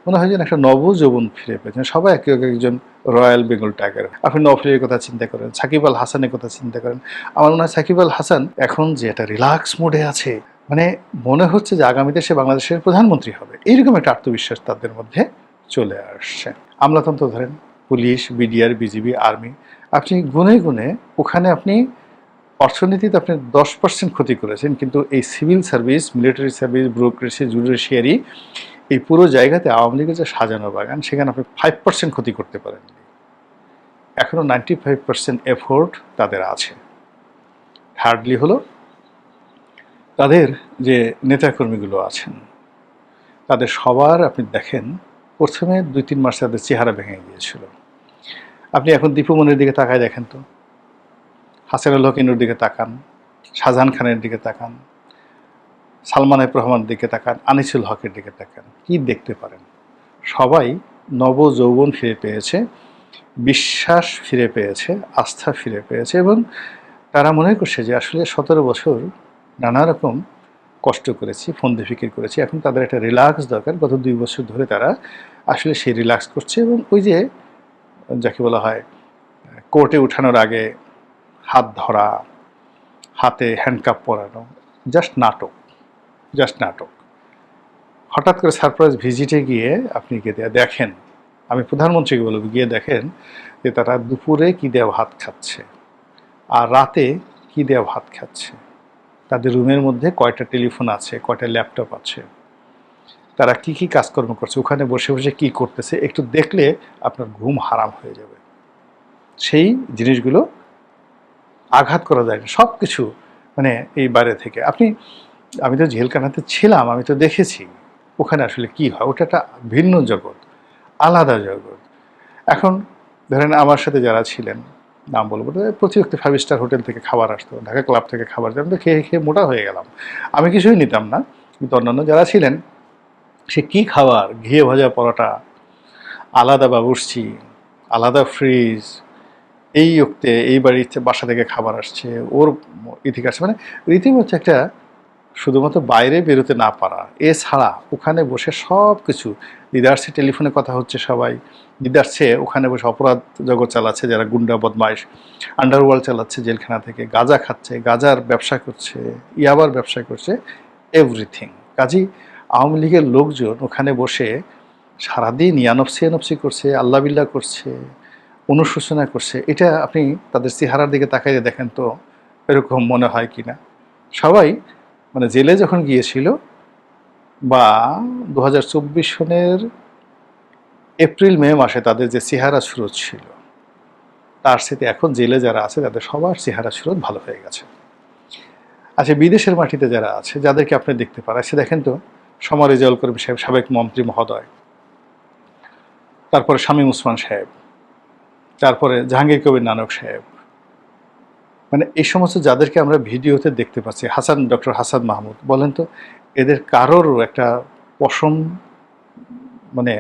মনে হয় যেন একটা নবযৌবন ফিরে পেয়েছেন। সবাই একে একজন রয়্যাল বেঙ্গল টাইগার। আপনি নওফেলের কথা চিন্তা করেন, সাকিব আল হাসানের কথা চিন্তা করেন। আমার মনে হয় সাকিব আল হাসান এখন যে একটা রিল্যাক্স মোডে আছে, মানে মনে হচ্ছে যে আগামীতে সে বাংলাদেশের প্রধানমন্ত্রী হবে, এইরকম একটা আত্মবিশ্বাস তাদের মধ্যে চলে আসছে। আমলাতন্ত্র ধরেন, পুলিশ, বিডিআর, বিজিবি, আর্মি, আপনি গুনে গুনে ওখানে আপনি অর্থনীতিতে আপনি 10% ক্ষতি করেছেন, কিন্তু এই civil service, military service, bureaucracy, judiciary, এই পুরো জায়গাতে আওয়ামী লীগের যে সাজানো বাগান, সেখানে আপনি 5% ক্ষতি করতে পারেননি। এখনো 95% এফোর্ট তাদের আছে। হার্ডলি হলো তাদের যে নেতাকর্মীগুলো আছেন, তাদের সবার আপনি দেখেন প্রথমে 2-3 মাস তাদের চেহারা ভেঙে গিয়েছিল। আপনি এখন দীপুমনির দিকে তাকায় দেখেন তো, হাসানুল হকিনুর দিকে তাকান, শাহজাহান খানের দিকে তাকান, সালমান এফ রহমানের দিকে তাকান, আনিসুল হকের দিকে তাকান, কি দেখতে পারেন? সবাই নবযৌবন ফিরে পেয়েছে, বিশ্বাস ফিরে পেয়েছে, আস্থা ফিরে পেয়েছে, এবং তারা মনে করছে যে আসলে 17 বছর নানা রকম কষ্ট করেছি, ফন্দি ফিকির করেছি, এখন তাদের একটা রিল্যাক্স দরকার। গত 2 বছর ধরে তারা আসলে সেই রিল্যাক্স করছে, এবং ওই যে যাকে বলা হয় কোর্টে উঠানোর আগে হাত ধরা, হাতে হ্যান্ডকাপ পরানো, জাস্ট নাটক, জাস্ট নাটক। হঠাৎ করে সারপ্রাইজ ভিজিটে গিয়ে আপনি গিয়ে দেখেন, আমি প্রধানমন্ত্রীকে বলব, গিয়ে দেখেন যে তারা দুপুরে কী দেওয়া ভাত খাচ্ছে আর রাতে কী দেওয়া ভাত খাচ্ছে, তাদের রুমের মধ্যে কয়টা টেলিফোন আছে, কয়টা ল্যাপটপ আছে, তারা কি কি কাজকর্ম করছে, ওখানে বসে বসে কি করতেছে, একটু দেখলে আপনার ঘুম হারাম হয়ে যাবে। সেই জিনিসগুলো আঘাত করা যায় না, সব কিছু মানে এই বাইরে থেকে। আমি তো জেলখানাতে ছিলাম, আমি তো দেখেছি ওখানে আসলে কি হয়। ওটা একটা ভিন্ন জগৎ, আলাদা জগৎ। এখন ধরেন আমার সাথে যারা ছিলেন, নাম বলবো না, প্রতিনিয়ত 5 স্টার হোটেল থেকে খাবার আসতো, ঢাকা ক্লাব থেকে খাবার, আমি তো খেয়ে খেয়ে মোটা হয়ে গেলাম। আমি কিছুই নিতাম না, কিন্তু অন্যান্য যারা ছিলেন, সে কি খাবার, ঘিয়ে ভাজা পরোটা, আলাদা বাবুর্চি, আলাদা ফ্রিজ, এই ওক্তে এই বাড়িতে বাসা থেকে খাবার আসছে, ওর ইতিহাস, মানে রীতিমতো একটা শুধুমাত্র বাইরে বেরোতে না পারা, এছাড়া ওখানে বসে সব কিছু, দিদারসে টেলিফোনে কথা হচ্ছে সবাই, দিদারসে ওখানে বসে অপরাধ জগৎ চালাচ্ছে যারা গুন্ডা বদমাইশ, আন্ডারওয়ার্ল্ড চালাচ্ছে জেলখানা থেকে, গাঁজা খাচ্ছে, গাঁজার ব্যবসা করছে, ইয়াবার ব্যবসা করছে, এভরিথিং। কাজী আওয়ামী লীগের লোকজন ওখানে বসে সারাদিন ইয়ানফসি করছে, আল্লাহ বিল্লাহ করছে, অনুশোচনা করছে। এটা আপনি তাদের চেহারার দিকে তাকাইয়ে দেখেন তো এরকম মনে হয় কি না? সবাই মানে জেলে যখন গিয়েছিল, বা 2024 সনের এপ্রিল মে মাসে তাদের যে চেহারা সুরত ছিল, তার সাথে এখন জেলে যারা আছে তাদের সবার চেহারা সুরত ভালো হয়ে গেছে। আচ্ছা, বিদেশের মাটিতে যারা আছে, যাদেরকে আপনি দেখতে পারেন, সে দেখেন তো, সমর রেজাউল করিম সাহেব, সাবেক মন্ত্রী মহোদয়, তারপরে শামীম ওসমান সাহেব, তারপরে জাহাঙ্গীর কবির নানক সাহেব, মানে এই সমস্ত যাদেরকে আমরা ভিডিওতে দেখতে পাচ্ছি, ডক্টর হাসান মাহমুদ, বলেন তো এদের কারোর একটা পশম মানে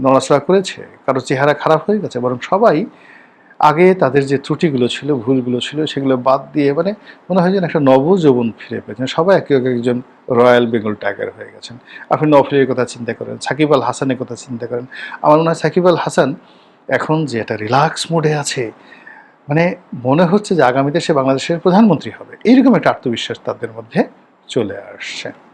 নড়াচড়া করেছে? কারো চেহারা খারাপ হয়ে গেছে? বরং সবাই আগে তাদের যে ত্রুটিগুলো ছিল, ভুলগুলো ছিল, সেগুলো বাদ দিয়ে মানে মনে হয় যেন একটা নবযৌবন ফিরে পেয়েছেন। সবাই একে একজন রয়্যাল বেঙ্গল টাইগার হয়ে গেছেন। আপনি নওফেলের কথা চিন্তা করেন, সাকিব আল হাসানের কথা চিন্তা করেন। আমার মনে হয় সাকিব আল হাসান এখন যে একটা রিল্যাক্স মোডে আছে, মানে মনে হচ্ছে যে আগামীতে সে বাংলাদেশের প্রধানমন্ত্রী হবে, এইরকম একটা আত্মবিশ্বাস তাদের মধ্যে চলে আসছে।